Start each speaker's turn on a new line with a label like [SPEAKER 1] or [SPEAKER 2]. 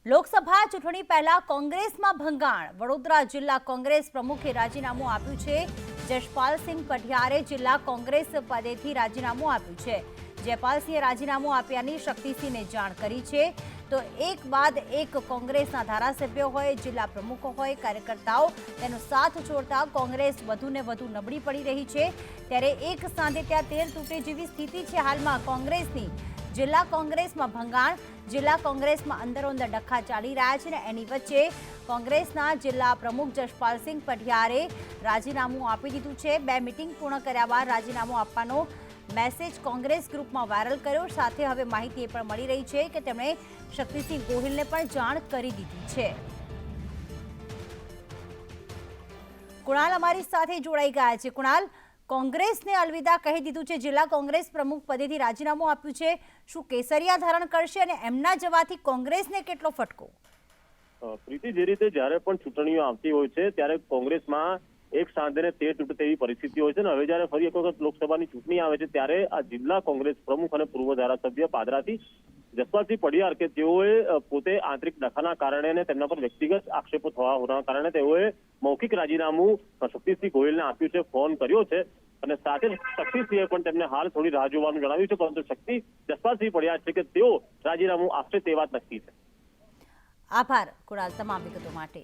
[SPEAKER 1] લોકસભા ચૂંટણી પહેલા કોંગ્રેસમાં ભંગાણ। વડોદરા જિલ્લા કોંગ્રેસ પ્રમુખે રાજીનામું આપ્યું છે। જશપાલસિંહ પઢિયારે જિલ્લા કોંગ્રેસ પદેથી રાજીનામું આપ્યું છે। જયપાલસિંહે રાજીનામું આપ્યાની શક્તિસિંહને જાણ કરી છે। તો એક બાદ એક કોંગ્રેસના ધારાસભ્યો હોય, જિલ્લા પ્રમુખો હોય, કાર્યકર્તાઓ તેનો સાથ છોડતા કોંગ્રેસ વધુને વધુ નબળી પડી રહી છે। ત્યારે એક સાંધે ત્યાં તેર તૂટે જેવી સ્થિતિ છે હાલમાં કોંગ્રેસની। જિલ્લા કોંગ્રેસમાં ભંગાણ, જિલ્લા કોંગ્રેસમાં અંદરોઅંદર ડખા ચાલી રહ્યા છે ને એની વચ્ચે કોંગ્રેસના જિલ્લા પ્રમુખ જશપાલસિંહ પઢિયારે રાજીનામું આપી દીધું છે। 2 મીટિંગ પૂર્ણ કર્યા બાદ રાજીનામું આપવાનો મેસેજ કોંગ્રેસ ગ્રુપમાં વાયરલ કર્યો। સાથે હવે માહિતી એ પણ મળી રહી છે કે તેમણે શક્તિસિંહ ગોહિલને પણ જાણ કરી દીધી છે। કુણાલ અમારી સાથે જોડાઈ ગયા છે। કુણાલ, કોંગ્રેસને અલવિદા કહી દીધું છે, જિલ્લા કોંગ્રેસ પ્રમુખ પદેથી રાજીનામું આપ્યું છે, શું કેસરિયા ધારણ કરશે અને એમના જવાથી કોંગ્રેસને કેટલો ફટકો?
[SPEAKER 2] પ્રીતિ, જે રીતે જ્યારે પણ ચૂંટણીઓ આવતી હોય છે ત્યારે કોંગ્રેસમાં એક સાંધેને તેર તૂટે તેવી પરિસ્થિતિ હોય છે ને હવે જ્યારે ફરી એક વખત લોકસભાની ચૂંટણી આવે છે ત્યારે આ જિલ્લા કોંગ્રેસ પ્રમુખ અને પૂર્વ ધારાસભ્ય પાદરાથી જશપાલસિંહ પઢિયાર કે તેઓએ પોતે આંતરિક ડખાના કારણે અને તેમના પર વ્યક્તિગત આક્ષેપો થવા હોવાના કારણે તેઓએ મૌખિક રાજીનામું શક્તિસિંહ ગોહિલને આપ્યું છે, ફોન કર્યો છે અને સાથે શક્તિસિંહે પણ તેમને હાલ થોડી રાહ જોવાનું જણાવ્યું છે, પરંતુ જશપાલસિંહ પઢિયાર છે કે તેઓ રાજીનામું આપશે તે વાત નક્કી છે।
[SPEAKER 1] આભાર કુણાલ તમામ વિગતો માટે।